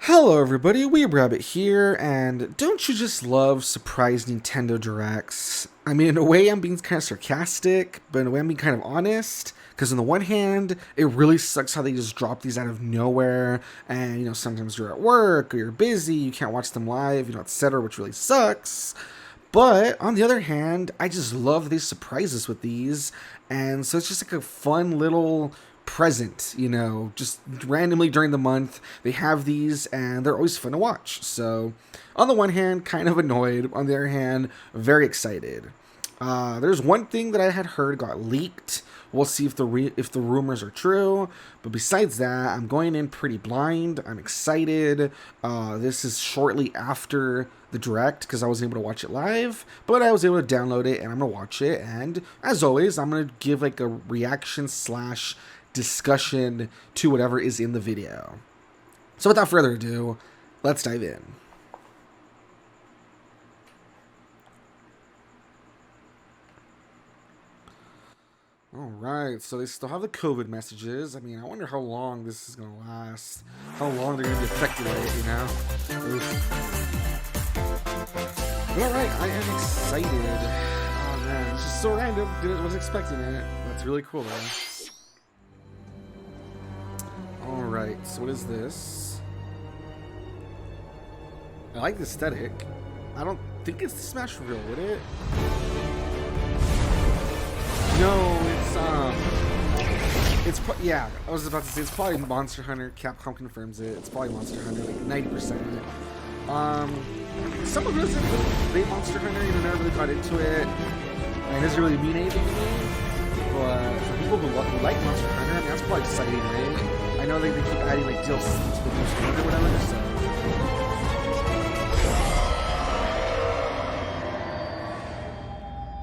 Hello everybody, Weeb Rabbit here, and don't you just love surprise Nintendo Directs? I mean, in a way I'm being kind of sarcastic, but in a way I'm being kind of honest, because on the one hand, it really sucks how they just drop these out of nowhere, and, you know, sometimes you're at work, or you're busy, you can't watch them live, you know, etc., which really sucks. But, on the other hand, I just love these surprises with these, and so it's just like a fun little present, you know, just randomly during the month. They have these, and they're always fun to watch. So, on the one hand, kind of annoyed. On the other hand, very excited. There's one thing that I had heard got leaked. We'll see if the rumors are true. But besides that, I'm going in pretty blind. I'm excited. This is shortly after the Direct because I wasn't able to watch it live. But I was able to download it and I'm going to watch it. And as always, I'm going to give like a reaction / discussion to whatever is in the video. So without further ado, let's dive in. Alright, so they still have the COVID messages. I mean, I wonder how long this is going to last. How long they're going to be affected by it, you know? But alright, I am excited. Oh man, it's just so random. Wasn't expecting it. That's really cool though. Alright, so what is this? I like the aesthetic. I don't think it's the Smash Reel, would it? No, yeah, I was about to say, it's probably Monster Hunter. Capcom confirms it. It's probably Monster Hunter, like 90%. Some of us have played Monster Hunter, you know, never really got into it. And it doesn't really mean anything to me. But for people who like Monster Hunter, I mean, that's probably exciting, right? I know they keep adding like DLC to the Monster Hunter or whatever, so.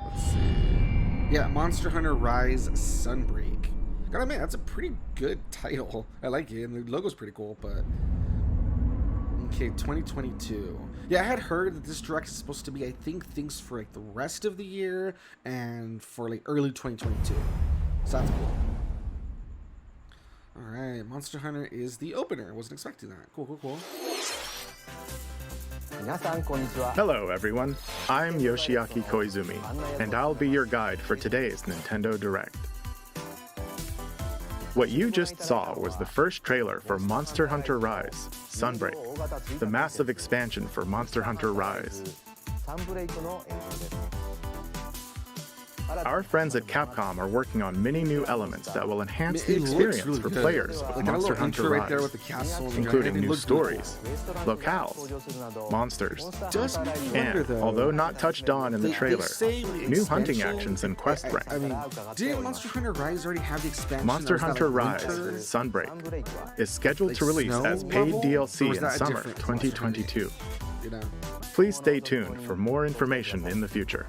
Let's see. Yeah, Monster Hunter Rise Sunbreak. Gotta admit, that's a pretty good title. I like it, and the logo's pretty cool, but. Okay, 2022. Yeah, I had heard that this Direct is supposed to be, I think, things for like the rest of the year and for like early 2022. So that's cool. Alright, Monster Hunter is the opener. I wasn't expecting that. Cool. Hello everyone, I'm Yoshiaki Koizumi, and I'll be your guide for today's Nintendo Direct. What you just saw was the first trailer for Monster Hunter Rise, Sunbreak, the massive expansion for Monster Hunter Rise. Our friends at Capcom are working on many new elements that will enhance the experience really for players of Monster Hunter Rise, right including new stories, locales, monsters, and, although not touched on in the trailer, new hunting actions and quest rank. I mean, didn't Monster Hunter Rise already have the expansion? Monster Hunter Rise Sunbreak is scheduled to release as paid DLC in summer 2022. Please stay tuned for more information in the future.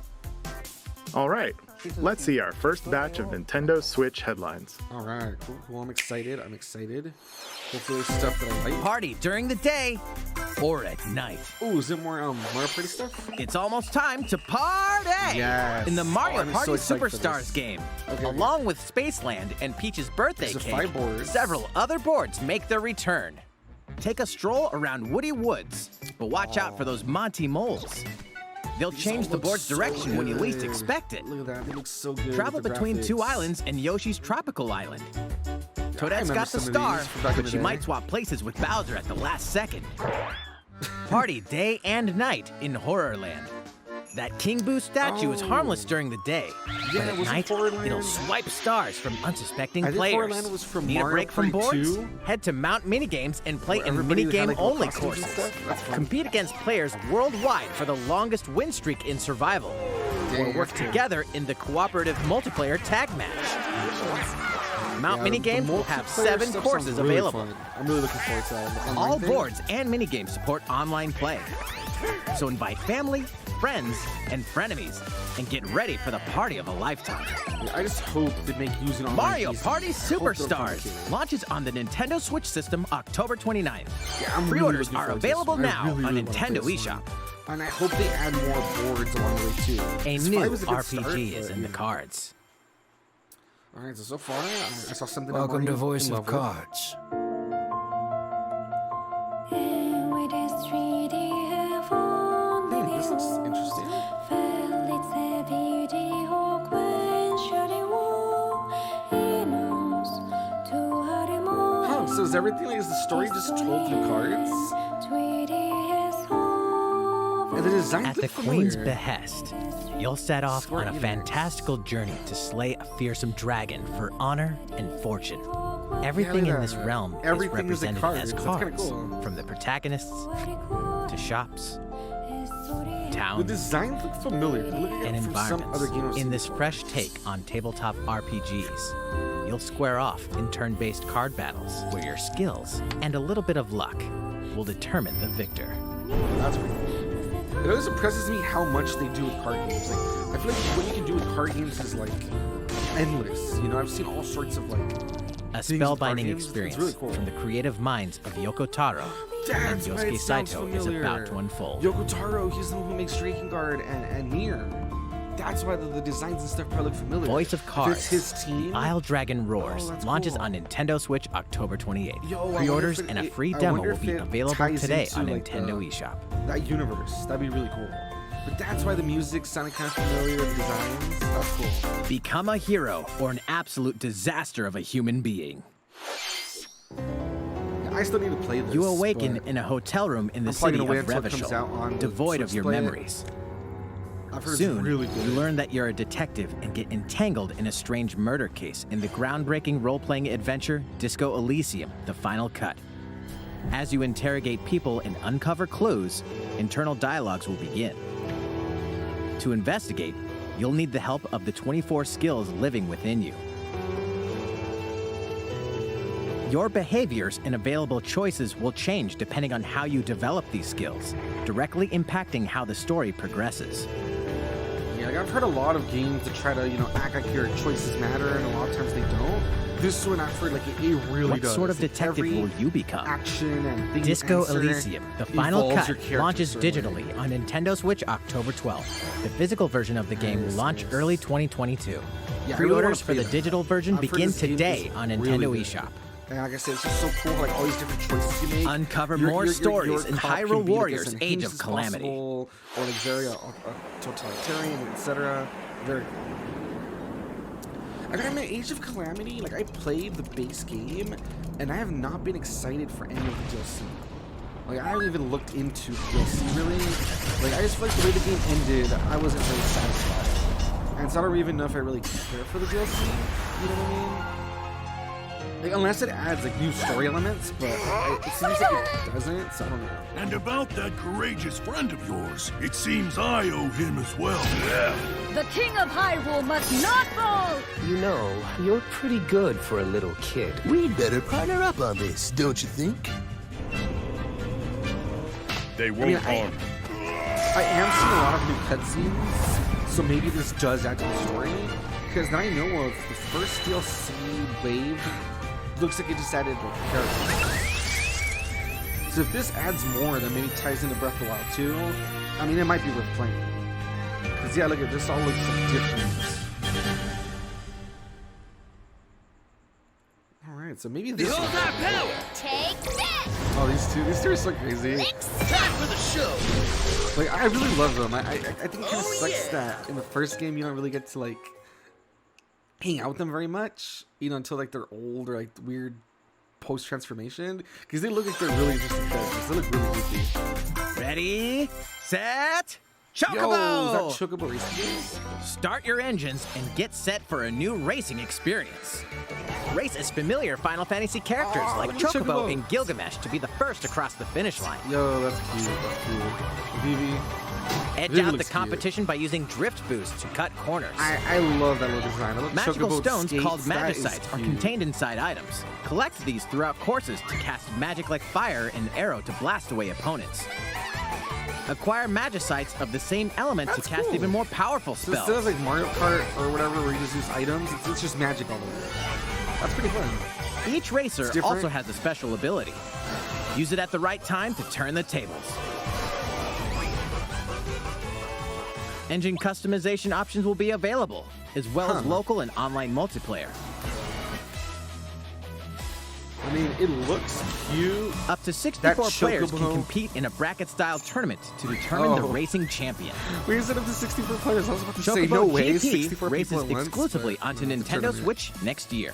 Alright, let's see our first batch of Nintendo Switch headlines. Alright, cool. I'm excited. Hopefully there's stuff that I like. Party during the day or at night. Ooh, is it more Mario Party stuff? It's almost time to party! Yes! In the Mario Party so Superstars game. Okay. Along with Spaceland and Peach's birthday There's cake, 5 boards. several other boards make their return. Take a stroll around Woody Woods, but watch out for those Monty moles. They'll change the board's direction when you least expect it. Look at that, it looks so good. Travel between 2 islands and Yoshi's tropical island. Toadette's got the star, but she might swap places with Bowser at the last second. Party day and night in Horrorland. That King Boo statue is harmless during the day, but at night, it'll swipe stars from unsuspecting players. Was from Need Mario a break from Party boards? 2? Head to Mount Minigames and play in Everybody had, minigame-only costumes and courses. stuff? That's fun. Compete against players worldwide for the longest win streak in survival. Or work together in the cooperative multiplayer tag match. Mount Minigames will have 7 courses really available. Fun. I'm really looking forward to that. All boards and minigames support online play. So invite family, friends, and frenemies, and get ready for the party of a lifetime. Yeah, I just hope they make using online Mario pieces. Party Superstars launches on the Nintendo Switch system October 29th. Yeah, I'm Pre-orders really are looking forward available to this. now I really, on really love Nintendo this eShop. And I hope they add more boards along the way too. A This new probably was a good RPG start, is but, in the cards. Alright, so far I saw something. Welcome to I'm Voice in of love with. Cards. is everything like is the story just told through cards? And the design At the Queen's behest, you'll set off on a fantastical journey to slay a fearsome dragon for honor and fortune. Everything in this realm is represented as cards, from the protagonists to shops, towns, the design looks familiar. and environments. In this fresh take on tabletop RPGs, you'll square off in turn-based card battles where your skills and a little bit of luck will determine the victor. That's pretty cool. It always impresses me how much they do with card games. Like, I feel like what you can do with card games is like endless. You know, I've seen all sorts of like a spellbinding experience really cool. From the creative minds of Yoko Taro and Yosuke Saito is about to unfold. Yoko Taro, he's the one who makes Drakengard and Nier. That's why the designs and stuff probably look familiar. Voice of Cards, his team. Isle Dragon Roars, launches on Nintendo Switch October 28th. Pre-orders and a free demo will be available today on Nintendo eShop. That universe, that'd be really cool. But that's why the music sounded kind of familiar, the designs, that's cool. Become a hero or an absolute disaster of a human being. I still need to play this. You awaken in a hotel room in the city of Revachol, devoid of your memories. Soon, really you learn that you're a detective and get entangled in a strange murder case in the groundbreaking role-playing adventure Disco Elysium: The Final Cut. As you interrogate people and uncover clues, internal dialogues will begin. To investigate, you'll need the help of the 24 skills living within you. Your behaviors and available choices will change depending on how you develop these skills, directly impacting how the story progresses. Yeah, like I've heard a lot of games that try to, act like your choices matter, and a lot of times they don't. This one, I've heard, like, it really does. What sort of detective will you become? Action and things. Disco Elysium: The Final Cut launches digitally on Nintendo Switch October 12th. The physical version of the game will launch early 2022. Yeah, Pre-orders for the digital version begin today on Nintendo eShop. And like I said, it's just so cool, like all these different choices you make. Uncover more stories in Hyrule Warriors: Age of Calamity. Or like very totalitarian, etc. Very cool. I gotta admit, Age of Calamity, like I played the base game, and I have not been excited for any of the DLC. Like I haven't even looked into DLC really. Like I just feel like the way the game ended, I wasn't really satisfied. And so I don't even know if I really care for the DLC. You know what I mean? Like, unless it adds like new story elements, but it seems like it doesn't, so I don't know. And about that courageous friend of yours, it seems I owe him as well. Yeah. The King of Hyrule must not fall! You know, you're pretty good for a little kid. We'd better partner up on this, don't you think? They won't harm. I am seeing a lot of new cutscenes, so maybe this does add to the story. Because now I know of the first DLC wave, looks like it just added like characters. So if this adds more, then maybe ties into Breath of the Wild too. I mean, it might be worth playing. Because yeah, look at this, all looks like different. All right, so maybe this. Behold our power! Take that! Oh, these two are so crazy. Time for the show! Like, I really love them. I think it kind of sucks that in the first game you don't really get to like hang out with them very much, until like they're old or like weird post-transformation, because they look like they're really interesting characters. They look really goofy. Ready, set, Chocobo! Yo, is that Chocobo racing game? Start your engines and get set for a new racing experience. Race as familiar Final Fantasy characters like Chocobo and Gilgamesh to be the first across the finish line. Yo, that's cute. That's cool. Vivi. Edge out the competition by using drift boost to cut corners. I love that little design. I love Magical Chocobo stones skates. called Magicites are contained inside items. Collect these throughout courses to cast magic like fire and arrow to blast away opponents. Acquire Magicites of the same element to cast even more powerful spells. Instead of like Mario Kart or whatever where you just use items, it's just magic all the way. That's pretty fun. Each racer also has a special ability. Use it at the right time to turn the tables. Engine customization options will be available, as well as local and online multiplayer. I mean, it looks cute. Up to 64 players can compete in a bracket-style tournament to determine the racing champion. Where is it up to 64 players? I was about to say, Chocobo no way, GP 64 races people at once, exclusively onto Nintendo Switch next year.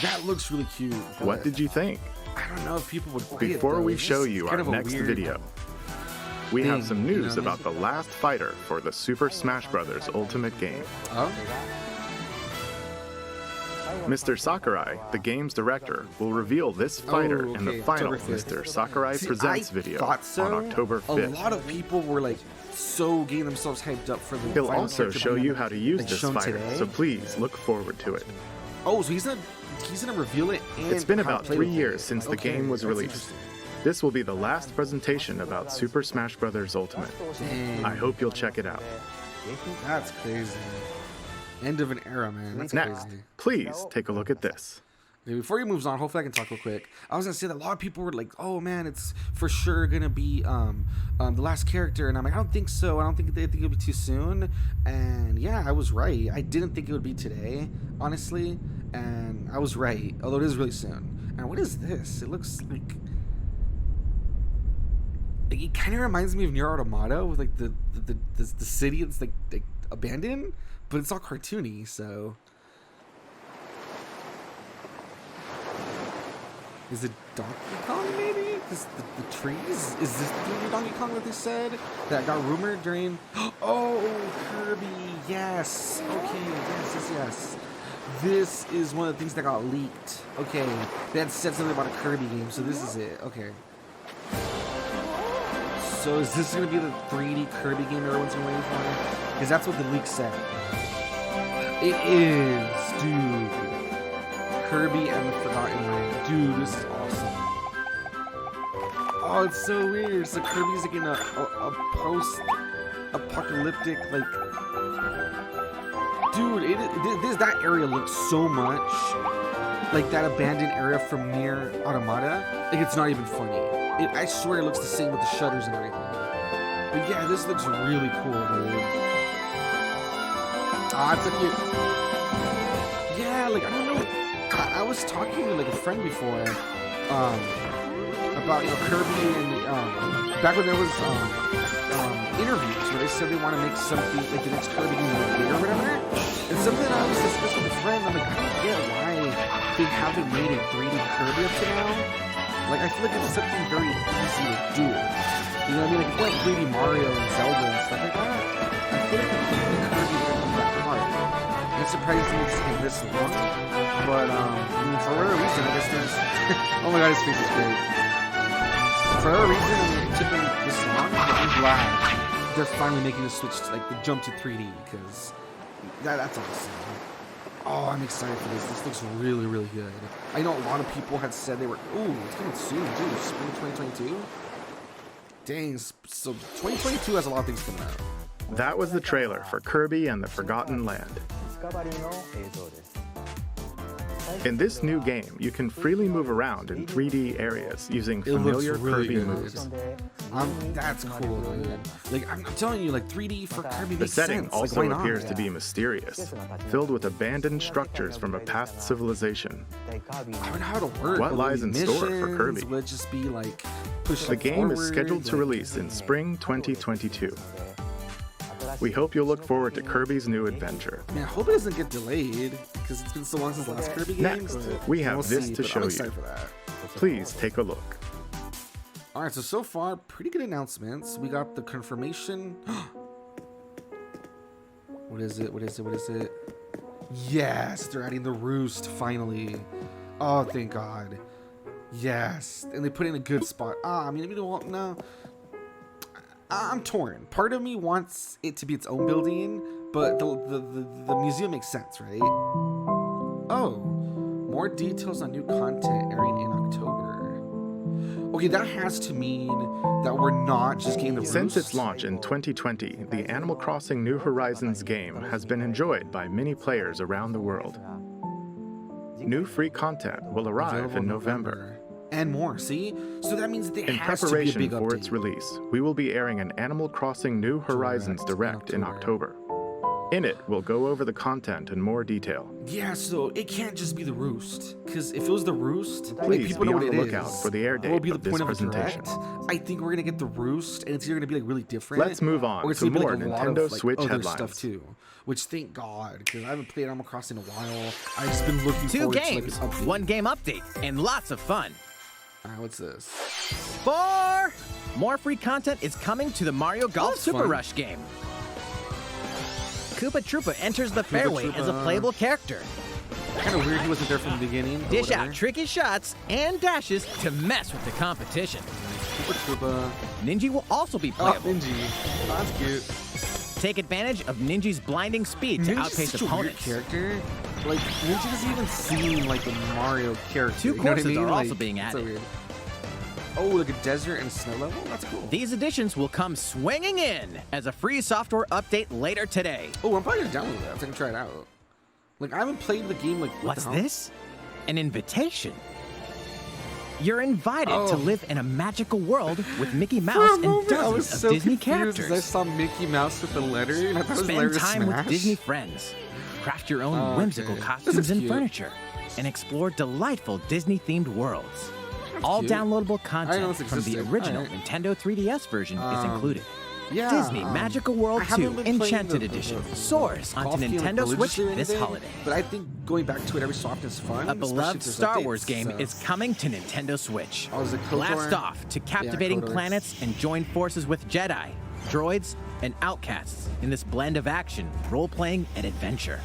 That looks really cute. What did you think? I don't know if people would play it, Before though. we It's show just you kind our of a next weird video, we have some thing, you news know? about the last fighter for the Super Smash Bros. Ultimate game. Oh? Mr. Sakurai, the game's director, will reveal this fighter in the final Mr. Sakurai See, Presents I video thought so. on October 5th. A lot of people were like so getting themselves hyped up for the He'll final also character show being, you how to use like, this shown fighter, today. so please look forward to it. Oh, so he's gonna reveal it. And It's been how to about play 3 with years it. since the Okay, game was that's released. interesting. This will be the last presentation about Super Smash Bros. Ultimate. Dang, I hope you'll check it out. that's crazy. End of an era, man. That's Next, crazy. please take a look at this. Okay, before he moves on, hopefully I can talk real quick. I was gonna say that a lot of people were like, "Oh man, it's for sure gonna be the last character," and I'm like, "I don't think so. I don't think it'll be too soon." And yeah, I was right. I didn't think it would be today, honestly, and I was right. Although it is really soon. And what is this? It looks like it kind of reminds me of Nier Automata with like the city. It's like abandoned, but it's all cartoony. So. Is it Donkey Kong, maybe? Because the trees? Is this the new Donkey Kong that they said? That got rumored during... Oh, Kirby, yes. Okay, yes. This is one of the things that got leaked. Okay, they had said something about a Kirby game, so this is it. Okay. So is this going to be the 3D Kirby game everyone's been waiting for? Because that's what the leak said. It is, dude. Kirby and the Forgotten Land. Dude, this is awesome. Oh, it's so weird. So Kirby's like in a post-apocalyptic, like... Dude, that area looks so much like that abandoned area from Nier Automata. Like, it's not even funny. I swear it looks the same with the shutters and everything. But yeah, this looks really cool, dude. Ah, it's a cute... Yeah, like, I don't know... I was talking to like a friend before about Kirby and back when there was interviews where they said they want to make something like the next Kirby game big or whatever. And something I was discussing with a friend, I'm like, I don't get why they haven't made a 3D Kirby up to now. Like, I feel like it's something very easy to do. You know what I mean? Like 3D Mario and Zelda and stuff like that. I feel like the Kirby isn't that hard. And it's surprising it's taken this long. But, I mean, for whatever reason, I guess there's... oh my god, his face is great. For whatever reason, I mean, it took them this long, but I'm glad they're finally making the switch, like, the jump to 3D, because that's awesome. Oh, I'm excited for this. This looks really, really good. I know a lot of people had said they were... Ooh, it's coming soon, dude. Spring 2022? Dang, so 2022 has a lot of things coming out. That was the trailer for Kirby and the Forgotten Land. In this new game, you can freely move around in 3D areas using familiar Kirby moves. That's cool, dude. Like, I'm telling you, like, 3D for Kirby The makes setting sense. also like, why not? appears to be mysterious, filled with abandoned structures from a past civilization. I wonder how it'll work. What Will there lies be in store for missions? Kirby? Will it just be, like, pushing The game is scheduled to forward? release in spring 2022. We hope you'll look forward to Kirby's new adventure. Man, I hope it doesn't get delayed, because it's been so long since the last Kirby game. Next, but we have we'll this see, to but show I'm you. excited for that. Please take a look. Alright, so far, pretty good announcements. We got the confirmation. What is it? Yes, they're adding the roost, finally. Oh, thank God. Yes, and they put it in a good spot. I mean, no. I'm torn. Part of me wants it to be its own building, but the museum makes sense, right? Oh, more details on new content airing in October. Okay, that has to mean that we're not just getting the Since roost. its launch in 2020, the Animal Crossing New Horizons game has been enjoyed by many players around the world. New free content will arrive Available in November. And more, see? So that means that there In has to be a preparation big for update. its release, we will be airing an Animal Crossing New Horizons Direct in October. In it, we'll go over the content in more detail. Yeah, so it can't just be the roost, because if it was the roost, Please people be know on what the it lookout is. for the air What date will be the of this point of a presentation. direct? I think we're gonna get the roost, and it's either gonna be like really different. Let's move on or it's to gonna be, more like, a lot Nintendo of, like, Switch other headlines. stuff too. Which thank God, because I haven't played Animal Crossing in a while. I've just been looking 2 forward games, to like an update. 1 game update, and lots of fun. What's this? 4 more free content is coming to the Mario Golf That's Super fun. Rush game. Koopa Troopa enters the fairway as a Troopa. playable character. Kind of weird he wasn't there from the beginning. but Dish whatever. out tricky shots and dashes to mess with the competition. Troopa. Ninja will also be Oh, playable. Ninja. That's cute. Take advantage of Ninja's blinding speed to Ninja's outpace such opponents. a weird character. Like, Ninja doesn't even seem like a Mario character. 2 you know what I courses mean? are Like, also being it's so added. weird. Oh, like a desert and snow level? That's cool. These additions will come swinging in as a free software update later today. Oh, I'm probably gonna download that. I can try it out. Like, I haven't played the game, like, what What's the hell? this? An invitation. You're invited Oh. to live in a magical world with Mickey For Mouse a and moment, I was dozens of so Disney confused as I characters. saw Mickey Mouse with the letter, and I thought it was Spend Larry time Smash. with Disney friends. Craft your own Oh, whimsical okay. This costumes looks and cute. furniture. And explore delightful Disney-themed worlds. All cute. downloadable I know content this from the existed. original Alright. Nintendo 3DS version is included. Yeah, Disney Magical World I haven't 2 been playing Enchanted the Edition golf soars onto game, like, Nintendo Switch religiously or this anything, holiday. But I think going back to it every so often is fun. A especially beloved if there's Star updates, Wars game so. is coming to Nintendo Switch. Oh, is it KOTOR? Blast off to captivating KOTOR. planets and join forces with Jedi, droids, and outcasts in this blend of action, role-playing, and adventure.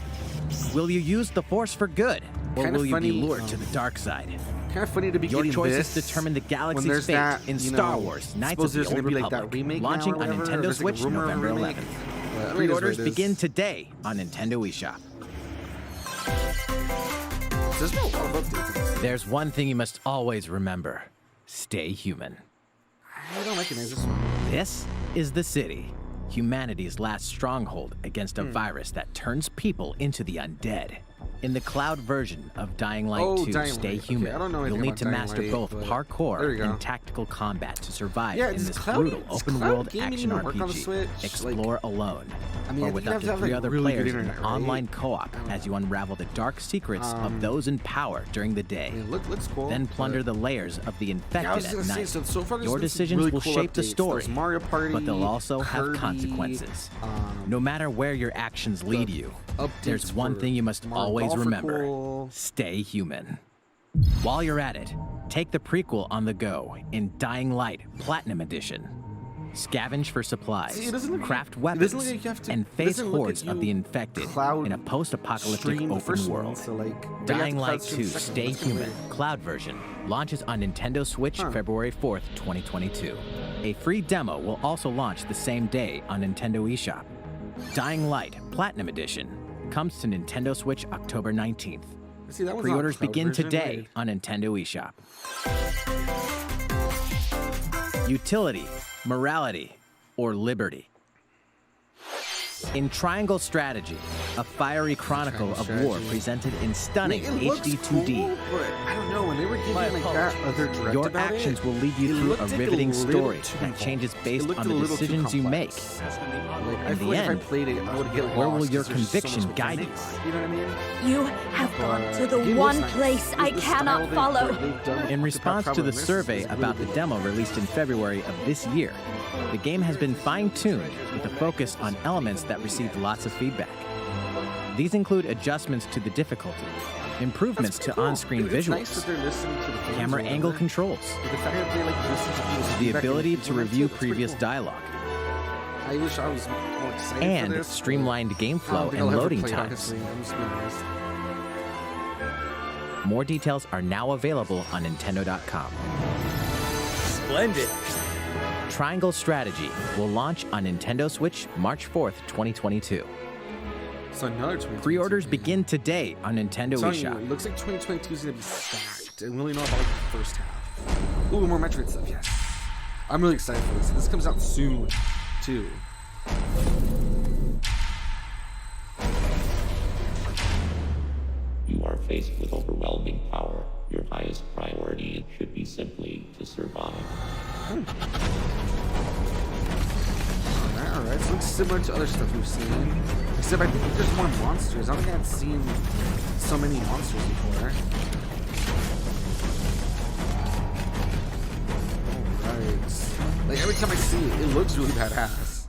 Will you use the Force for good, or Kinda will you be funny, lured to the dark side? Kind of funny to be Your getting choices this determine the when galaxy's there's fate that, in you Star know, Wars: Knights suppose of the there's Old gonna be like Republic, that remake now launching or on whatever, or Nintendo there's like a Switch rumor of a November remake. 11th. But it is what Pre-orders it is. begin today on Nintendo eShop. There's been a lot of updates. There's one thing you must always remember: stay human. I don't recognize this one. This is the city, humanity's last stronghold against a virus that turns people into the undead. In the cloud version of Dying Light Oh, 2 Dying Stay Light. Okay, Human, I don't know you'll anything need about to Dying master Light, both but there you parkour go. and tactical combat to survive Yeah, in does this cloud- brutal does open cloud world gaming action even work on the RPG. Switch? Explore alone, I mean, I or with think you up have to have, 3 like, other really good players in internet, right? online co-op as you unravel the dark secrets of those in power during the day. I mean, looks cool. Then plunder but- the layers of the infected Yeah, I was at gonna say, night. so far there's Your been some decisions really will cool shape the updates. story, There's Mario Party, but they'll also Kirby, have consequences. No matter where your actions lead you, there's updates one for thing you must Mario always Golf are remember: cool. stay human. While you're at it, take the prequel on the go in Dying Light Platinum Edition. Scavenge for supplies, See, it doesn't look- craft it weapons, doesn't look like you have to- and it face doesn't look like hordes of you the infected cloud in a post-apocalyptic stream the open first world. one, so, like, maybe you have Dying to Light cloud stream 2 the second Stay one. That's kinda Human weird. Cloud version launches on Nintendo Switch February 4th, 2022. A free demo will also launch the same day on Nintendo eShop. Dying Light Platinum Edition comes to Nintendo Switch October 19th. See, that one's not Pre-orders cloud begin version, today weird. on Nintendo eShop. Utility, morality, or liberty. In Triangle Strategy, a fiery chronicle of war Strategy. presented in stunning It looks HD 2D. cool, but I don't know, when they were giving like that other direct Your about actions it, will lead it you through looked a like riveting little story too that involved. changes It based looked on a the little too decisions you make. complex. In Like, I the feel like if I end, played it, I would get lost. where will your 'cause there's so much conviction to guide you? mix, you know what I mean? You have gone to the Game looks one nice. place I The cannot style follow. they've done In with response to Power the Miss survey is really about the good. demo released in February of this year, the game has been fine-tuned with a focus on elements that received lots of feedback. These include adjustments to the difficulty, improvements to Cool. on-screen It's nice visuals, that they're listening to the fans camera or angle whatever. controls, But the fact that they like listen to people's the feedback and ability to implement review it, that's pretty previous cool. dialogue, I wish I was more excited for and this, but streamlined game I don't flow think and I'll ever loading play it, times. honestly. I'm just being honest. More details are now available on Nintendo.com. Splendid. Triangle Strategy will launch on Nintendo Switch March 4th, 2022. So another 2022 Pre-orders game. begin today on Nintendo Telling you, eShop. it looks like 2022 is gonna be stacked, and we only know about like the first half. Ooh, more Metroid stuff, yes. I'm really excited for this. This comes out soon, too. You are faced with overwhelming power. Your highest priority should be simply to survive. Alright, so it looks similar to other stuff we've seen. Except I think there's more monsters. I don't think I've seen so many monsters before. Alright. Like every time I see it, it looks really badass.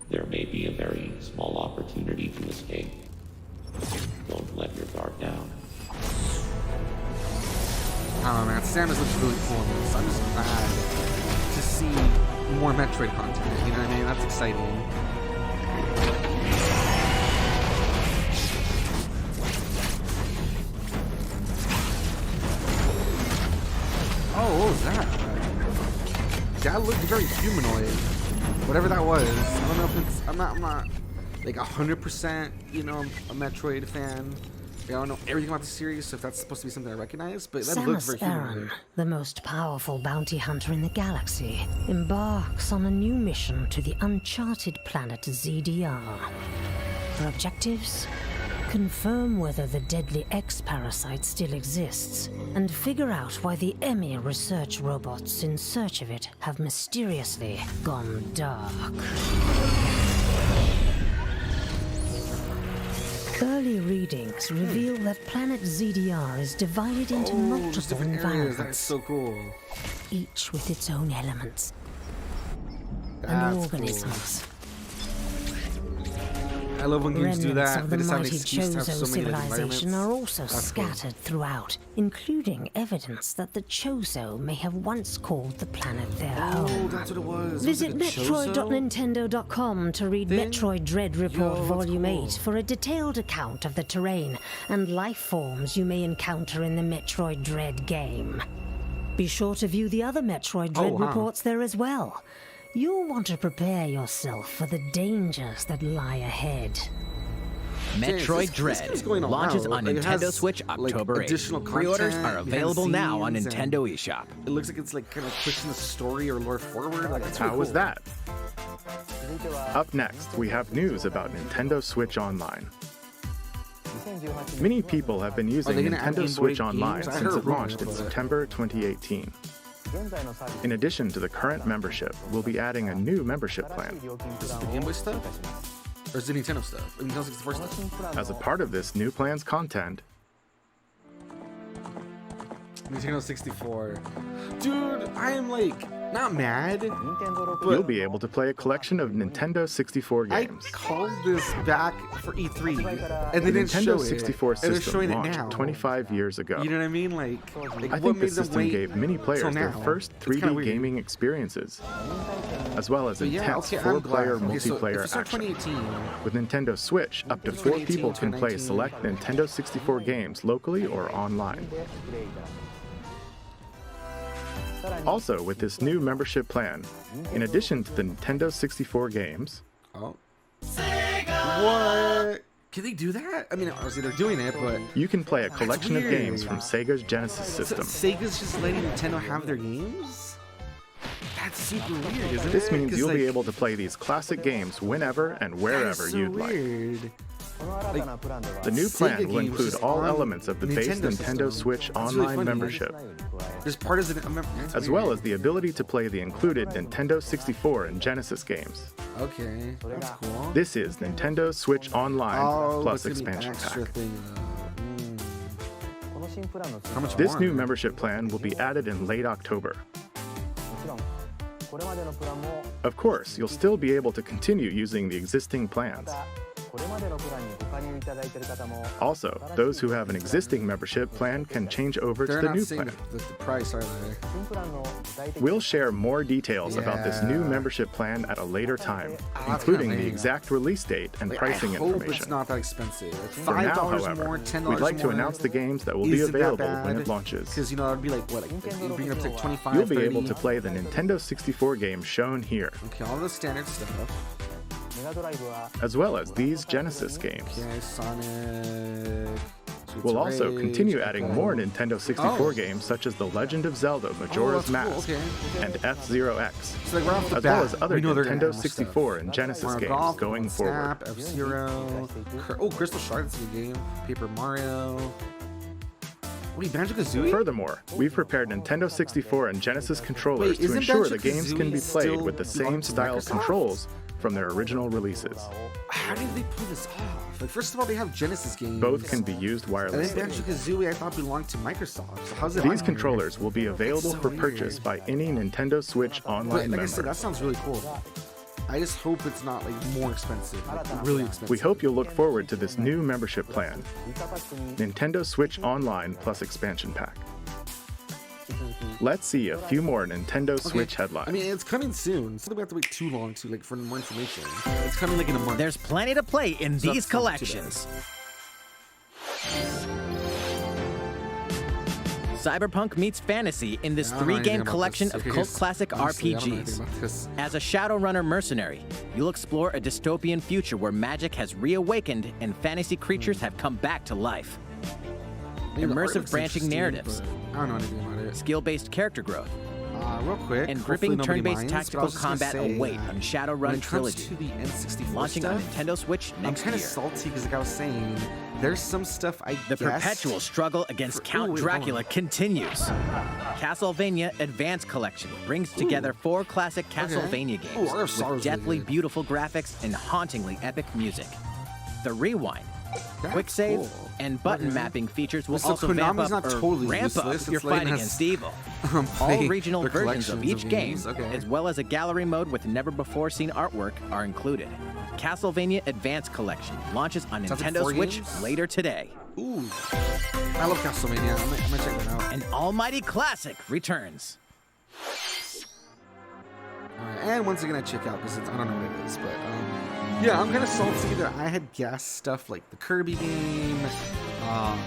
There may be a very small opportunity to escape. Don't let your guard down. I don't know, man. Samus looks really cool in this. I'm just glad to see more Metroid content. You know what I mean? That's exciting. Oh, what was that? That looked very humanoid. Whatever that was. I don't know if it's. I'm not like 100%, you know, a Metroid fan. I don't know everything about the series, so if that's supposed to be something I recognize, but that looks very humanoid. The most powerful bounty hunter in the galaxy, embarks on a new mission to the uncharted planet ZDR. Her objectives? Confirm whether the deadly X-parasite still exists, and figure out why the EMI research robots in search of it have mysteriously gone dark. Early readings reveal that planet ZDR is divided into multiple environments. That's so cool. Each with its own elements and organisms. Cool. I love when games do that. Of the mighty Chozo civilization are also scattered throughout, including evidence that the Chozo may have once called the planet their home. That's what it was. Visit Metroid.Nintendo.com to read Metroid Dread Report Volume 8 for a detailed account of the terrain and life forms you may encounter in the Metroid Dread game. Be sure to view the other Metroid Dread reports there as well. You'll want to prepare yourself for the dangers that lie ahead. Metroid Dread launches on Nintendo Switch October 8th. Pre-orders are available now on Nintendo eShop. It looks like it's like kind of pushing the story or lore forward. Like, how was that? Up next, we have news about Nintendo Switch Online. Many people have been using Nintendo Switch Online since it launched in September 2018. In addition to the current membership, we'll be adding a new membership plan. Is it the Game Boy stuff? Or is it Nintendo stuff? Nintendo 64 stuff? As a part of this new plan's content, Nintendo 64. Dude, I am like, not mad, but you'll be able to play a collection of Nintendo 64 games. I called this back for E3, and they didn't show it. The Nintendo 64 system launched now. 25 years ago. You know what I mean? Like I think the system gave many players their first 3D gaming experiences, as well as intense 4-player multiplayer action. With Nintendo Switch, up to 4 people can play select Nintendo 64 games locally or online. Also, with this new membership plan, in addition to the Nintendo 64 games... What? Can they do that? I mean, obviously they're doing it, but... You can play a collection of games from Sega's Genesis system. So Sega's just letting Nintendo have their games? That's super weird, isn't it? This means you'll be able to play these classic games whenever and wherever you'd like. The new plan will include all elements of the base Nintendo Switch Online membership, as well as the ability to play the included Nintendo 64 and Genesis games. Okay, that's cool. This is Nintendo Switch Online plus expansion pack. This new membership plan will be added in late October. Of course, you'll still be able to continue using the existing plans. Also, those who have an existing membership plan can change over to the new plan. The price, are they? We'll share more details about this new membership plan at a later time, including the exact release date and pricing information. I hope it's not that expensive. For now, however, more, $10 we'd like to more. announce the games that will be available when it launches. Because, you know, it'd be like, what, bring it up to like 25, You'll be 30. able to play the Nintendo 64 games shown here. Okay, all the standard stuff. As well as these Genesis games. Okay, Sonic. We'll also continue adding more Nintendo 64 games such as The Legend of Zelda Majora's Mask and F-Zero X, so like right as well as other Nintendo 64 and Genesis games going forward. F-Zero. Crystal Shards is a good game. Paper Mario. Wait, Banjo-Kazooie? Furthermore, we've prepared Nintendo 64 and Genesis controllers to ensure the games can be played with the same style controls from their original releases. How did they pull this off? Like, first of all, they have Genesis games. Both can be used And then wirelessly. Banjo-Kazooie I thought belonged to Microsoft. So how's it These on controllers will be available so for weird. purchase by any Nintendo Switch here? But Online like member. I said, that sounds really cool. I just hope it's not like more expensive, like really expensive. We hope you'll look forward to this new membership plan, Nintendo Switch Online plus expansion pack. Let's see a few more Nintendo Switch headlines. I mean, it's coming soon, so we have to wait too long to for more information. It's coming like in a month. There's plenty to play in So these that's not too collections. Cyberpunk meets fantasy in this I don't know anything 3-game about collection this of series. cult classic Honestly, I don't know anything RPGs. about this. As a Shadowrunner mercenary, you'll explore a dystopian future where magic has reawakened and fantasy creatures have come back to life. I mean, the art Immersive looks branching interesting, narratives, but I don't know anything about it. skill-based character growth, Real quick, and hopefully gripping nobody turn-based minds, but I tactical was just gonna combat say await that on when Shadowrun it comes Trilogy, to the N64 launching on stuff, Nintendo Switch I'm next kind of year. salty because, like I was saying, there's some stuff I The guess perpetual struggle against Count wait, hold Dracula on. continues. Castlevania Advance Collection brings together 4 classic Castlevania Ooh, games Art of Sorrow's with deathly really good. beautiful graphics and hauntingly epic music. The Rewind, That's quick save, cool. and button Okay. mapping features will So also vamp Konami's up not or totally ramp up useless, your it's letting fight us, against evil. All play regional their versions of collections each of game, games, okay. as well as a gallery mode with never-before-seen artwork, are included. Castlevania Advance Collection launches on Sounds like Nintendo 4 Switch games? later today. Ooh, I love Castlevania. I might check that out. An almighty classic returns. Alright, and once again, I check out because I don't know what it is, but yeah, I'm kind of salty that I had guessed stuff like the Kirby game.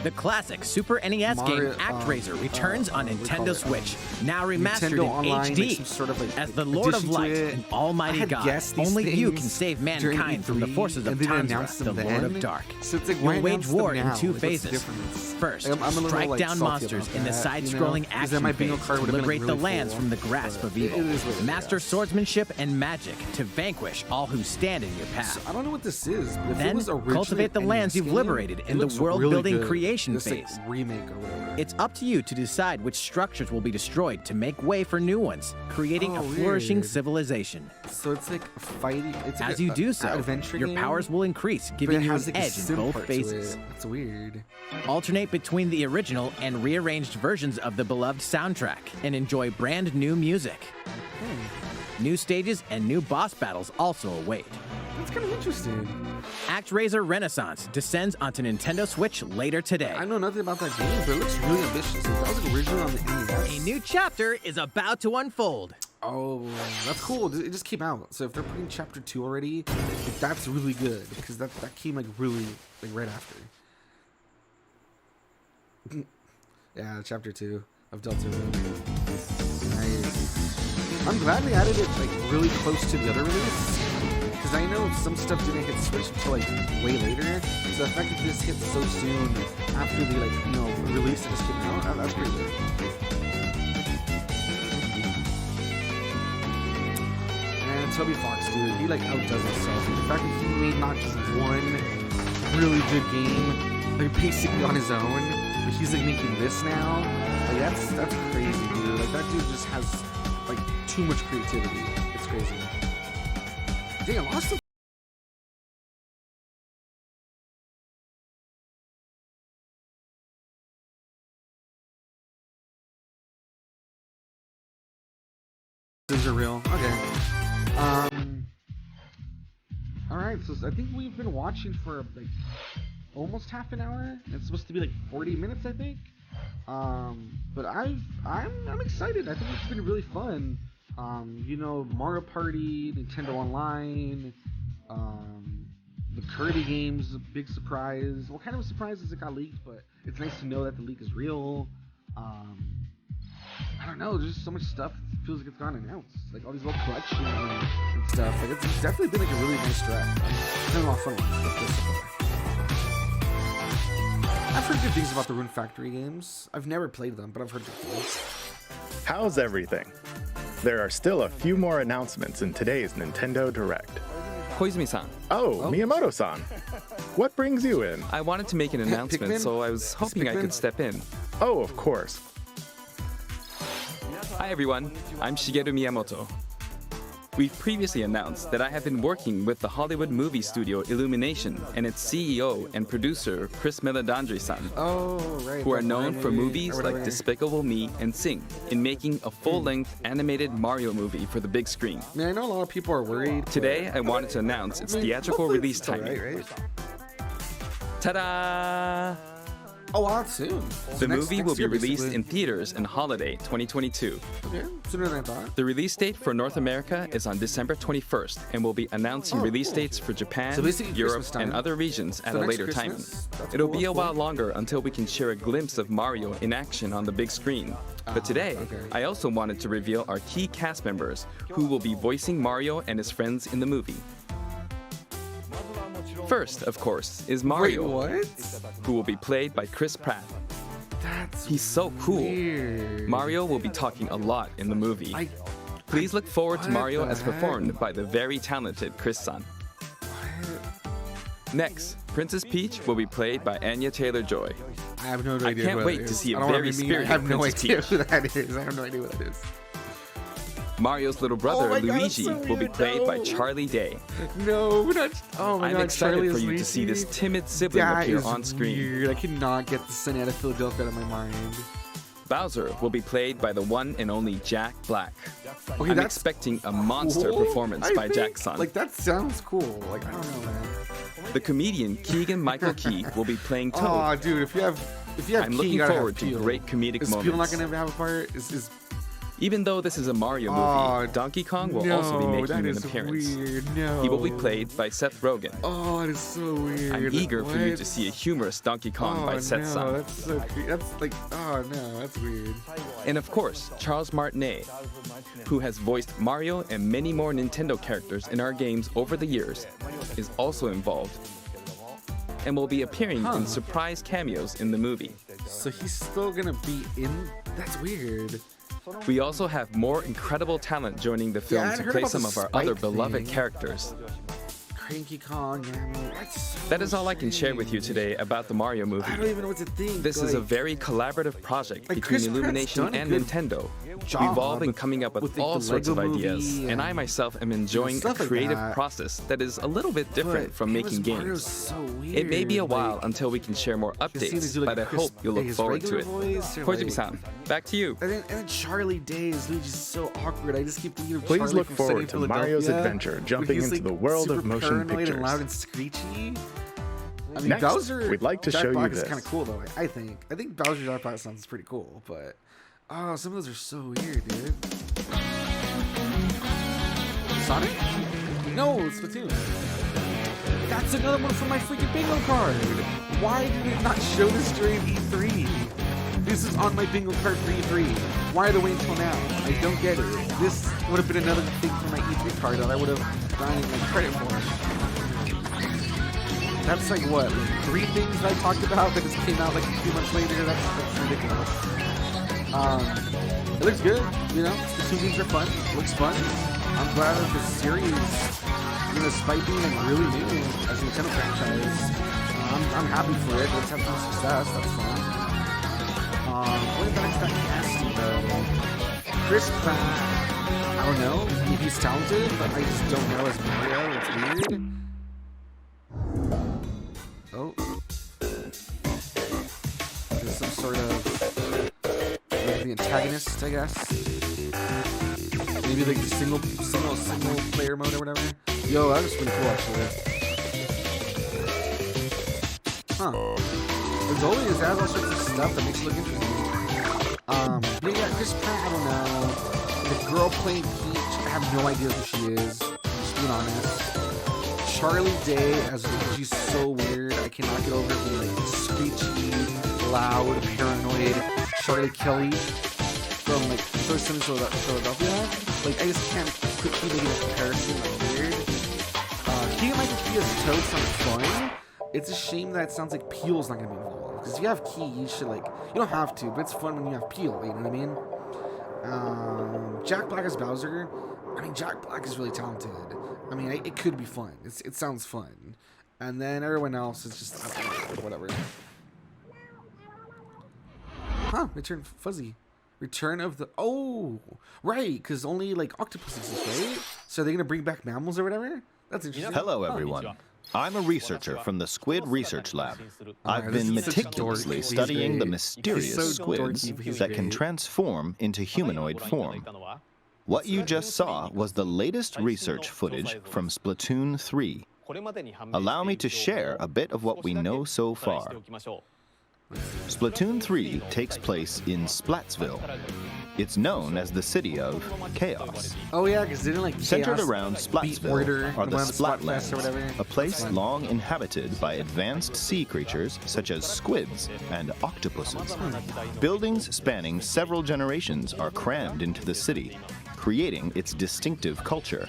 The classic Super NES Mario- game ActRaiser returns on what do we call Nintendo it? Switch, now remastered Nintendo in Online, HD. like some sort of, like, As the Lord of addition to Light it. and I Almighty had God, guessed these only you things can save during mankind from the E3, forces of and then they Tanzra, announced the them Lord then. of Dark. So it's like, why You'll wage announce them war now? in 2 Like, what's the phases. difference? First, I'm a little, strike like, down salty monsters about in the that, side-scrolling 'cause then action my bingo phase card to would've been, like, liberate the really lands full, from the grasp but of evil. it is what it is, Master yes. swordsmanship and magic to vanquish all who stand in your path. I don't know what this is, but if it Then was originally cultivate the an lands NES you've game, liberated it in the looks world-building really good. creation This, phase. like, remake or whatever. It's up to you to decide which structures will be destroyed to make way for new ones, creating a flourishing weird. civilization. So it's like fighting. It's like As you do so, adventure your game, powers will increase, but giving it you has an like a edge in sim both part to phases. it. That's weird. Alternate between the original and rearranged versions of the beloved soundtrack and enjoy brand new music. New stages and new boss battles also await. That's kind of interesting. ActRaiser Renaissance descends onto Nintendo Switch later today. I know nothing about that game, but it looks really ambitious. Like, that was like originally on the NES. A new chapter is about to unfold. Oh, that's cool. It just came out. So if they're putting Chapter 2 already, like, that's really good because that came like really like right after. Yeah, Chapter 2 of Delta Road. Nice. I'm glad they added it like really close to the other release because I know some stuff didn't get switched until like way later. So the fact that this hit so soon after the release that just came out, that's pretty good. And Toby Fox, dude, he like outdoes himself. The fact that he made not just one really good game, like basically on his own, but he's like making this now. Like that's crazy, dude. Like that dude just has like too much creativity. It's crazy. Dang, I lost the. These are real. Okay. All right. So I think we've been watching for like almost half an hour. It's supposed to be like 40 minutes, I think. But I'm excited. I think it's been really fun. Mario Party, Nintendo Online, the Kirby game's a big surprise. Well, kind of a surprise as it got leaked, but it's nice to know that the leak is real. I don't know, there's just so much stuff that feels like it's gone announced. Like all these little collections and stuff. Like it's definitely been like a really nice track. It's been a lot of fun with this so far. I've heard good things about the Rune Factory games. I've never played them, but I've heard good things. How's everything? There are still a few more announcements in today's Nintendo Direct. Koizumi-san, Oh, Miyamoto-san. What brings you in? I wanted to make an announcement, Pikmin? so I was hoping I Pikmin? could step in. Oh, of course. Hi everyone, I'm Shigeru Miyamoto. We've previously announced that I have been working with the Hollywood movie studio Illumination and its CEO and producer Chris Meledandri-san, who are known for movies like Despicable Me and Sing, in making a full-length animated Mario movie for the big screen. I mean, I know a lot of people are worried. Today, I wanted to announce its theatrical release timing. Right? Ta-da! Oh, wow, soon. The movie will be released in theaters in holiday 2022. Okay, sooner than I thought. The release date for North America is on December 21st, and we'll be announcing release dates for Japan, Europe, and other regions at a later timing. It'll be a while longer until we can share a glimpse of Mario in action on the big screen. But today, I also wanted to reveal our key cast members who will be voicing Mario and his friends in the movie. First, of course, is Mario, who will be played by Chris Pratt. He's so cool. Weird. Mario will be talking a lot in the movie. Please look forward to Mario as performed by the very talented Chris-san. Next, Princess Peach will be played by Anya Taylor-Joy. I have no idea. I can't wait to see a very spirited Princess Peach. Who that is. I have no idea what that is. Mario's little brother, Luigi, will be played by Charlie Day. No, not. Oh my I'm God, excited Charlie for you Luigi? to see this timid sibling appear on screen. Weird. I cannot get the Sunny out of Philadelphia out of my mind. Bowser will be played by the one and only Jack Black. Okay, I'm that's expecting a monster cool, performance by Jack-san. Like, that sounds cool. Like, I don't know, man. The comedian Keegan-Michael Key will be playing Toad. Oh, dude, if you have I'm looking forward to great comedic is moments. Peel not gonna have a part? Even though this is a Mario movie, Donkey Kong will also be making an appearance. Weird. No. He will be played by Seth Rogen. Oh, that is so weird. I'm eager for you to see a humorous Donkey Kong by Seth-san. No, that's so that's like, oh no, that's weird. And of course, Charles Martinet, who has voiced Mario and many more Nintendo characters in our games over the years, is also involved and will be appearing in surprise cameos in the movie. So he's still gonna be in? That's weird. We also have more incredible talent joining the film to play some of our other beloved characters. Cranky Kong, That is all I can share with you today about the Mario movie. I don't even know what to think. This is a very collaborative project between Illumination and Nintendo. We've all been coming up with all sorts of ideas, and I myself am enjoying a creative process that is a little bit different from making games. It may be a while until we can share more updates, but I hope you'll look forward to it. Koizumi-san, back to you. And then Charlie Day is Luigi's so awkward. I just keep thinking of Please Charlie look from forward Sunny to Mario's adventure, jumping into the world of motion paranoid pictures. And loud and screechy. I mean, Next, Bowser, we'd like to Jack show you Black this. is kind of cool though. I think Bowser Jack Black sounds pretty cool, but oh, some of those are so weird, dude. Sonic? No, it's Splatoon. That's another one from my freaking bingo card. Why did it not show this during E3? This is on my bingo card for E3. Why are they waiting until now? I don't get it. This would have been another thing for my E3 card that I would have gotten like credit for. That's like what? Like 3 things that I talked about that just came out like a few months later. That's ridiculous. It looks good, you know. The 2 games are fun. It looks fun. I'm glad that the series, you know, despite being like really new as a Nintendo franchise, I'm happy for it. Let's have some success. That's fun. Going back to that casting though, Chris Pratt. I don't know. He's talented, but I just don't know as Mario. It's weird. Oh. There's some sort of like the antagonist, I guess. Maybe like single player mode or whatever. Yo, that was pretty cool actually. Huh. As always, it has all sorts of stuff that makes it look interesting. But yeah, Chris Pratt, I don't know. The girl playing Peach, I have no idea who she is. Just being honest. Charlie Day as Luigi's so weird. I cannot get over being like screechy, loud, paranoid Charlie Kelly from like First Son of Philadelphia. Like I just can't quickly make a comparison. Like weird. Keegan-Michael Key as Toad sounds fun. It's a shame that it sounds like Peel's not gonna be involved. Because if you have Key, you should like you don't have to, but it's fun when you have Peel. You know what I mean? Jack Black as Bowser. I mean, Jack Black is really talented. I mean, it could be fun. It sounds fun. And then everyone else is just, I don't know, whatever. Huh, Return Fuzzy. Return of the, oh, right, because only, like, Octopus exists, right? So are they gonna bring back mammals or whatever? That's interesting. Hello, everyone. I'm a researcher from the Squid Research Lab. I've been meticulously studying the mysterious squids that can transform into humanoid form. What you just saw was the latest research footage from Splatoon 3. Allow me to share a bit of what we know so far. Splatoon 3 takes place in Splatsville. It's known as the city of chaos. Oh yeah, because didn't like centered around Splatsville are the Splatlands, a place long inhabited by advanced sea creatures such as squids and octopuses. Buildings spanning several generations are crammed into the city, creating its distinctive culture.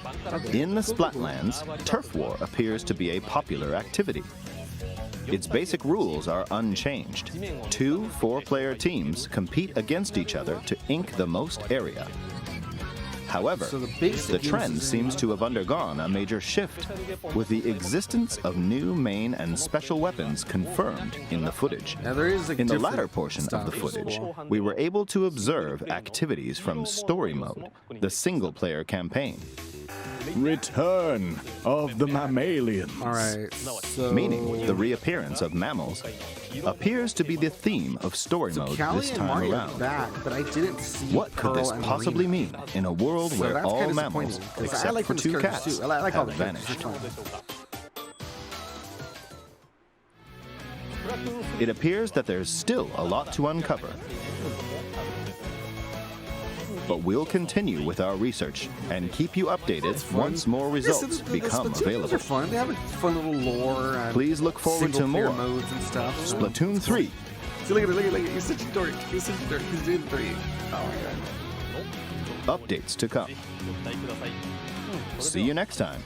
In the Splatlands, turf war appears to be a popular activity. Its basic rules are unchanged. 2 4-player teams compete against each other to ink the most area. However, the trend seems to have undergone a major shift, with the existence of new main and special weapons confirmed in the footage. In the latter portion of the footage, we were able to observe activities from Story Mode, the single-player campaign. Return of the mammalian. Alright, so... meaning the reappearance of mammals appears to be the theme of Story Mode this time around. Back, but I didn't see what could this possibly mean in a world where all mammals, except for 2 cats, have vanished? It appears that there's still a lot to uncover. But we'll continue with our research and keep you updated once more results become available. They're fun. They have a fun little lore. And please look forward to more modes and stuff. Splatoon 3. See, look at it. He's such a dork. He's doing 3. Oh my god. Updates to come. See you next time.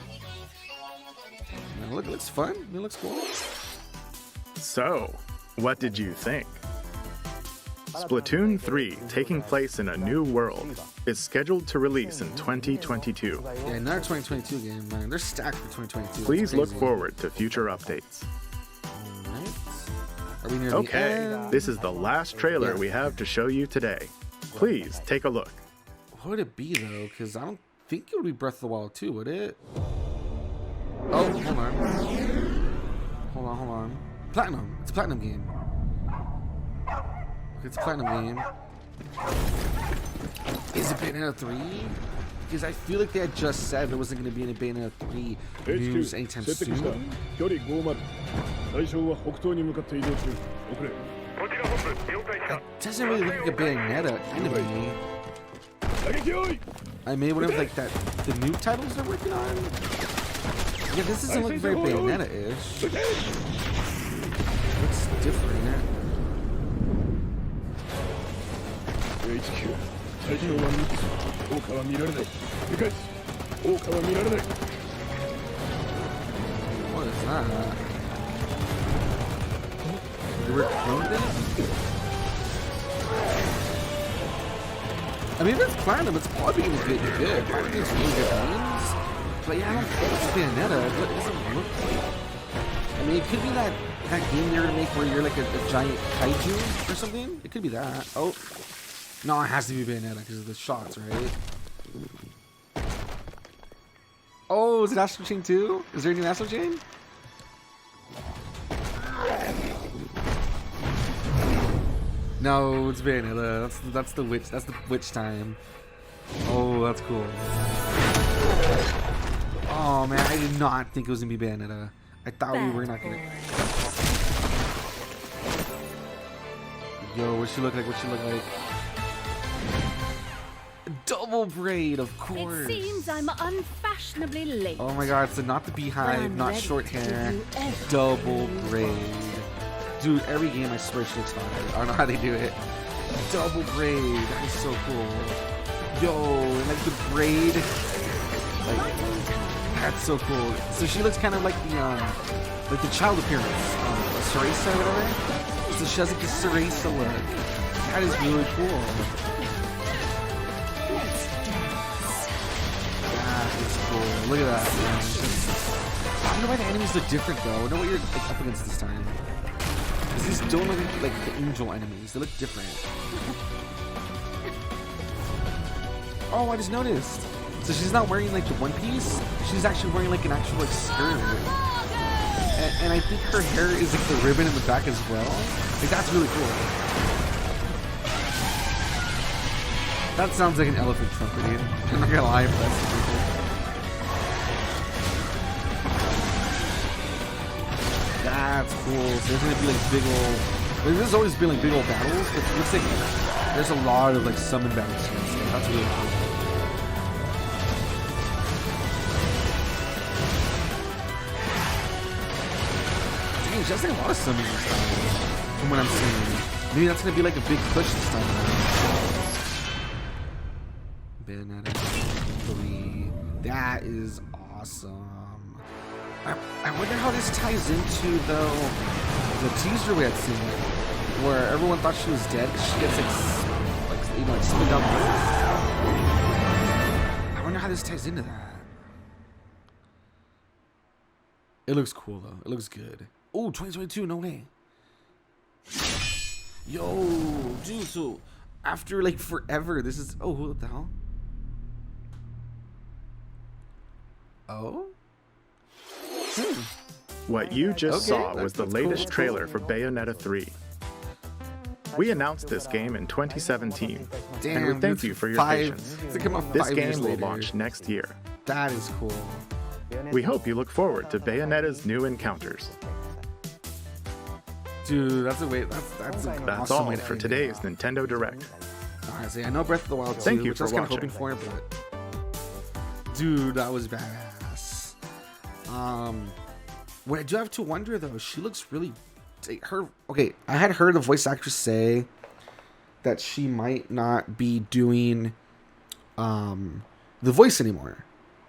Now, look, it looks fun. It looks cool. So, what did you think? Splatoon 3, taking place in a new world, is scheduled to release in 2022. Yeah, another 2022 game, man. They're stacked for 2022. Please look forward to future updates. Are we near the end? This is the last trailer we have to show you today. Please take a look. What would it be, though? Because I don't think it would be Breath of the Wild 2, would it? Oh, hold on. Platinum. It's a Platinum game. It's a Platinum game. Is it Bayonetta 3? Because I feel like they had just said there wasn't going to be any Bayonetta 3 news anytime soon. It doesn't really look like a Bayonetta enemy. I mean, whatever, like that, the new titles they're working on. Yeah, this doesn't look very Bayonetta-ish. Looks different. What is that? You were cloned it? I mean, if it's Platinum, it's probably going to be good. Probably it's really good games. But yeah, I don't think it's Bayonetta. It doesn't look like. I mean, it could be that game they're going to make where you're like a giant kaiju or something. It could be that. Oh. No, it has to be Bayonetta because of the shots, right? Oh, is it Astral Chain 2? Is there a new Astral Chain? No, it's Bayonetta. That's the witch. That's the witch time. Oh, that's cool. Oh man, I did not think it was gonna be Bayonetta. I thought we were not gonna. Yo, what'd she look like? What'd she look like? Double braid, of course. It seems I'm unfashionably late. Oh my god, so not the beehive, not short hair, double braid. Dude, every game I swear she looks fine. I don't know how they do it. Double braid, that is so cool. Yo, and like the braid, like that's so cool. So she looks kind of like the child appearance, Sarasa or whatever. So she has like the Sarasa look. That is really cool. Look at that. I don't know why the enemies look different though. I wonder what you're like, up against this time. Because these don't look like the angel enemies. They look different. Oh, I just noticed. So she's not wearing like the one piece. She's actually wearing like an actual like skirt. And I think her hair is like the ribbon in the back as well. Like that's really cool. That sounds like an elephant trumper, dude. I'm not gonna lie, but that's super cool. That's cool. So there's gonna be like big old. There's always been like big old battles, but it looks like there's a lot of like summon battles here. So that's really cool. Dang, she has like a lot of summons this time, from what I'm seeing. Maybe that's gonna be like a big push this time around. Bayonetta 3. That is awesome. I wonder how this ties into though the teaser we had seen, where everyone thought she was dead because she gets like spin down the road. I wonder how this ties into that. It looks cool though. It looks good. Oh, 2022, no way. Yo, dude, so after like forever, this is what the hell? Oh? What you just saw was the latest trailer for Bayonetta 3. We announced this game in 2017, and we thank you for your patience. This game will launch next year. That is cool. We hope you look forward to Bayonetta's new encounters. Dude, that's That's all for today's Nintendo Direct. Honestly, I know Breath of the Wild 2, Thank you which for I was kind of watching. hoping for, but dude, that was badass. What I do have to wonder though, she looks really okay, I had heard the voice actress say that she might not be doing the voice anymore,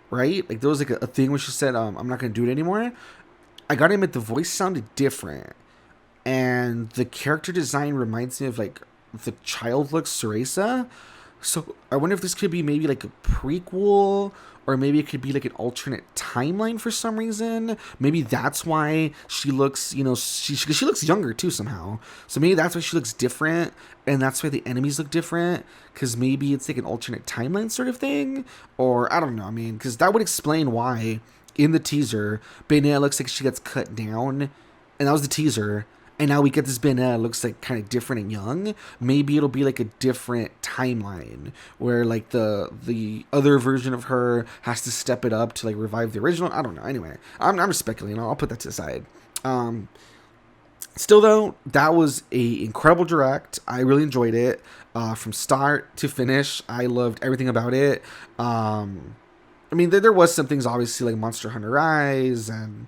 right? Like there was like a thing where she said I'm not gonna do it anymore. I gotta admit the voice sounded different, and the character design reminds me of like the child look Cereza. So I wonder if this could be maybe like a prequel, or maybe it could be like an alternate timeline for some reason. Maybe that's why she looks, she looks younger too somehow. So maybe that's why she looks different, and that's why the enemies look different, because maybe it's like an alternate timeline sort of thing, or I don't know. I mean, because that would explain why in the teaser Bayonetta looks like she gets cut down, and that was the teaser. And now we get this Bayonetta looks like kind of different and young. Maybe it'll be like a different timeline where like the other version of her has to step it up to like revive the original. I don't know. Anyway, I'm just speculating. I'll put that to the side. Still though, that was a incredible direct. I really enjoyed it from start to finish. I loved everything about it. I mean, there was some things obviously like Monster Hunter Rise and,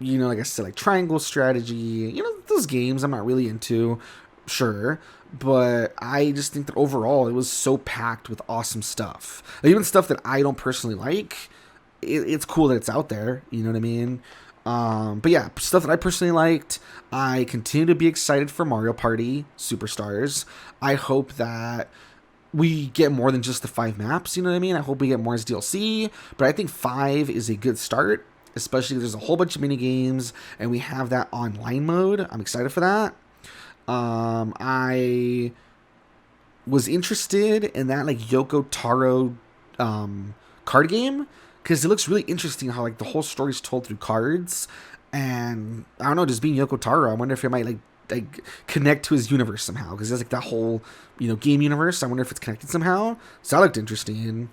like I said, like triangle strategy, those games I'm not really into, sure. But I just think that overall it was so packed with awesome stuff. Like, even stuff that I don't personally like, it's cool that it's out there. You know what I mean? But yeah, stuff that I personally liked. I continue to be excited for Mario Party Superstars. I hope that we get more than just the 5 maps. You know what I mean? I hope we get more as DLC. But I think 5 is a good start. Especially there's a whole bunch of mini games and we have that online mode. I'm excited for that. I was interested in that like Yoko Taro card game because it looks really interesting how like the whole story is told through cards. And I don't know, just being Yoko Taro, I wonder if it might like connect to his universe somehow, because there's like that whole game universe. I wonder if it's connected somehow. So that looked interesting.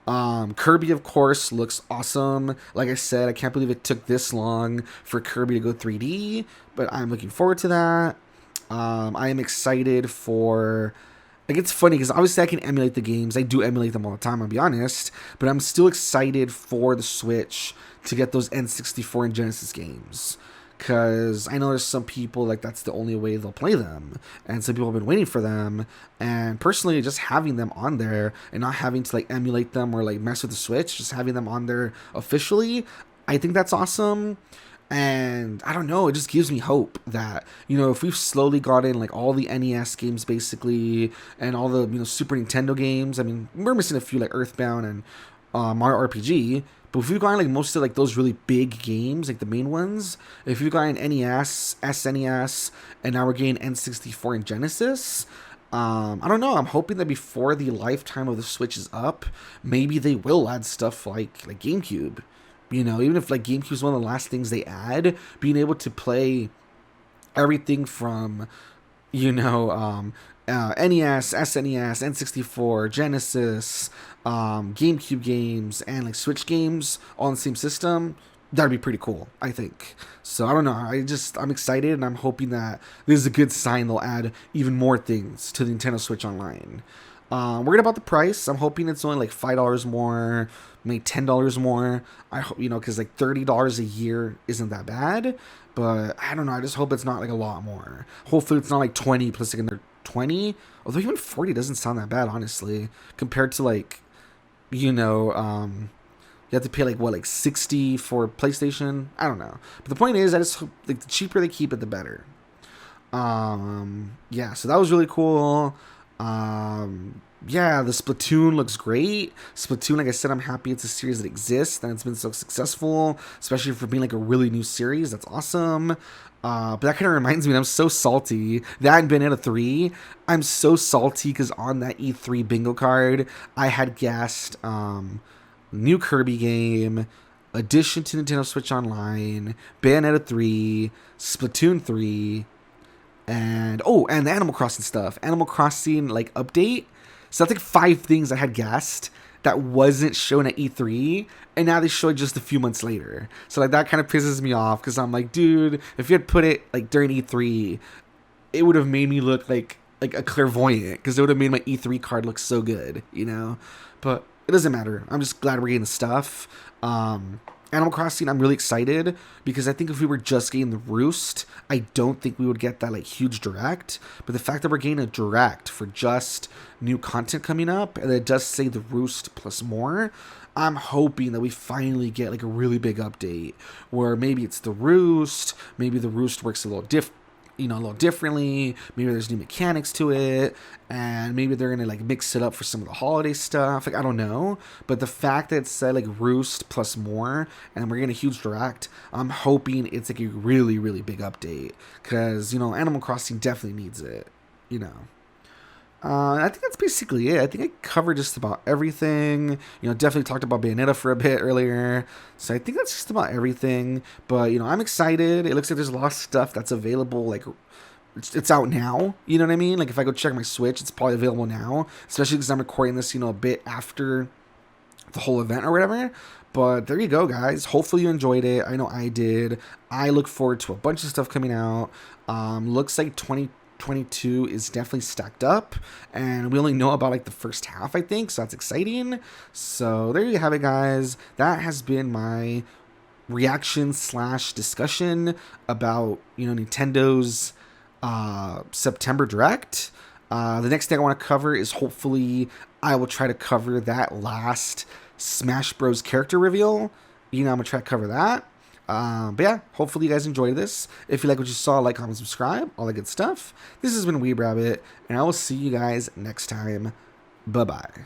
Kirby, of course, looks awesome. Like I said, I can't believe it took this long for Kirby to go 3D, but I'm looking forward to that. I am excited for... Like, it's funny, because obviously I can emulate the games. I do emulate them all the time, I'll be honest. But I'm still excited for the Switch to get those N64 and Genesis games. Because I know there's some people, like, that's the only way they'll play them. And some people have been waiting for them. And personally, just having them on there and not having to, like, emulate them or, like, mess with the Switch, just having them on there officially, I think that's awesome. And I don't know, it just gives me hope that, if we've slowly gotten, like, all the NES games, basically, and all the, Super Nintendo games. I mean, we're missing a few, like, Earthbound and Mario RPG. But if you've gotten like most of like those really big games, like the main ones, if you've gotten NES, SNES, and now we're getting N64 and Genesis, I don't know. I'm hoping that before the lifetime of the Switch is up, maybe they will add stuff like GameCube. You know, even if like GameCube is one of the last things they add, being able to play everything from, you know, NES, SNES, N64, Genesis, GameCube games, and like Switch games all on the same system, that'd be pretty cool, I think. So I don't know. I'm excited, and I'm hoping that this is a good sign they'll add even more things to the Nintendo Switch Online. Worried about the price. I'm hoping it's only like $5 more, maybe $10 more. I hope, you know, because like $30 a year isn't that bad, but I don't know. I just hope it's not like a lot more. Hopefully it's not like 20 plus like another 20. Although even 40 doesn't sound that bad, honestly, compared to like, you know, you have to pay like what, like 60 for PlayStation. I don't know. But the point is, I just hope like the cheaper they keep it, the better. Yeah. So that was really cool. Yeah, the Splatoon looks great. Splatoon, like I said, I'm happy it's a series that exists and it's been so successful, especially for being like a really new series. That's awesome. But that kind of reminds me, I'm so salty. That and Bayonetta 3, I'm so salty because on that E3 bingo card, I had guessed new Kirby game, addition to Nintendo Switch Online, Bayonetta 3, Splatoon 3, and the Animal Crossing stuff. Animal Crossing like update. So that's like 5 things I had guessed that wasn't shown at E3, and now they show it just a few months later. So like that kind of pisses me off because I'm like, dude, if you had put it like during E3, it would have made me look like a clairvoyant, because it would have made my E3 card look so good, you know. But it doesn't matter. I'm just glad we're getting the stuff. Animal Crossing, I'm really excited because I think if we were just getting the Roost, I don't think we would get that like huge direct. But the fact that we're getting a direct for just new content coming up, and it does say the Roost plus more, I'm hoping that we finally get like a really big update where maybe it's the Roost, maybe the Roost works a little differently. Maybe there's new mechanics to it, and maybe they're gonna like mix it up for some of the holiday stuff. Like, I don't know, but the fact that it said like Roost plus more, and we're getting a huge direct, I'm hoping it's like a really, really big update, because, you know, Animal Crossing definitely needs it, you know. I think that's basically it. I think I covered just about everything. You know, definitely talked about Bayonetta for a bit earlier. So I think that's just about everything. But, you know, I'm excited. It looks like there's a lot of stuff that's available. Like, it's out now. You know what I mean? Like, if I go check my Switch, it's probably available now. Especially because I'm recording this, you know, a bit after the whole event or whatever. But there you go, guys. Hopefully you enjoyed it. I know I did. I look forward to a bunch of stuff coming out. Looks like 2022 is definitely stacked up, and we only know about like the first half, I think, so that's exciting. So there you have it, guys. That has been my reaction / discussion about, you know, Nintendo's September Direct. The next thing I want to cover is, hopefully I will try to cover that last Smash Bros character reveal. You know, I'm gonna try to cover that. But yeah, hopefully you guys enjoyed this. If you like what you saw, like, comment, subscribe, all that good stuff. This has been Weeb Rabbit, and I will see you guys next time. Bye-bye.